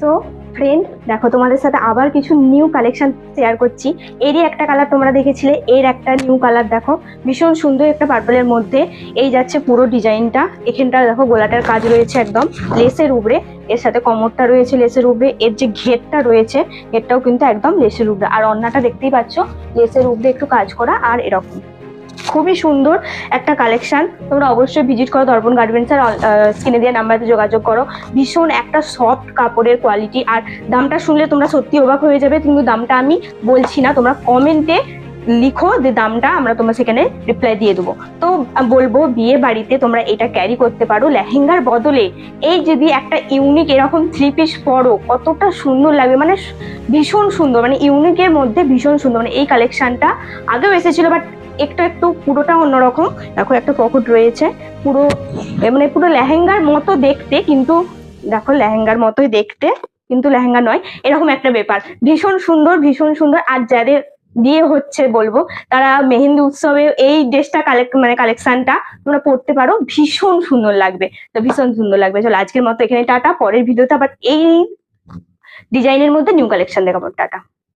So friend, দেখো তোমাদের সাথে আবার কিছু নিউ কালেকশন শেয়ার করছি। এরই একটা কালার তোমরা দেখেছিলে, এর একটা নিউ কালার দেখো, ভীষণ সুন্দর একটা পার্পলের মধ্যে। এই যাচ্ছে পুরো ডিজাইনটা। এখানটা দেখো গোলাটার কাজ রয়েছে একদম লেসের উপরে, এর সাথে কমরটা রয়েছে লেসের উপরে, এর যে ঘেরটা রয়েছে এটাও কিন্তু একদম লেসের উপরে, আর অন্যটা দেখতেই পাচ্ছ লেসের উপরে একটু কাজ করা, আর এরকম খুবই সুন্দর একটা কালেকশন। তোমরা অবশ্যই ভিজিট করো দর্পণ গার্মেন্টস, আর স্ক্রিনে দেওয়া নাম্বারে যোগাযোগ করো। ভীষণ একটা সফট কাপড়ের কোয়ালিটি, আর দামটা শুনলে তোমরা সত্যি অবাক হয়ে যাবে, কিন্তু দামটা আমি বলছি না, তোমরা কমেন্টে লিখো যে দামটা, আমরা তোমরা সেখানে রিপ্লাই দিয়ে দেবো। তো বলবো বিয়ে বাড়িতে তোমরা এটা ক্যারি করতে পারো লেহেঙ্গার বদলে। এই যদি একটা ইউনিক এরকম 3 পিস পরো কতটা সুন্দর লাগবে, মানে ভীষণ সুন্দর, মানে ইউনিকের মধ্যে ভীষণ সুন্দর। মানে এই কালেকশনটা আগেও এসেছিল, বাট একটু একটু পুরোটা অন্যরকম। দেখো একটা পকেট রয়েছে, পুরো মানে পুরো লেহেঙ্গার মতো দেখতে, কিন্তু দেখো লেহেঙ্গার মতোই দেখতে কিন্তু লেহেঙ্গা নয়, এরকম একটা ব্যাপার। ভীষণ সুন্দর, ভীষণ সুন্দর। আর যাদের বিয়ে হচ্ছে বলবো, তারা মেহেন্দি উৎসবে এই ড্রেসটা কালেকশনটা তোমরা পরতে পারো, ভীষণ সুন্দর লাগবে। তো ভীষণ সুন্দর লাগবে। চলো আজকের মতো এখানে টাটা, পরের ভিডিওতে আবার এই ডিজাইনের মধ্যে নিউ কালেকশন দেখাবো। টাটা।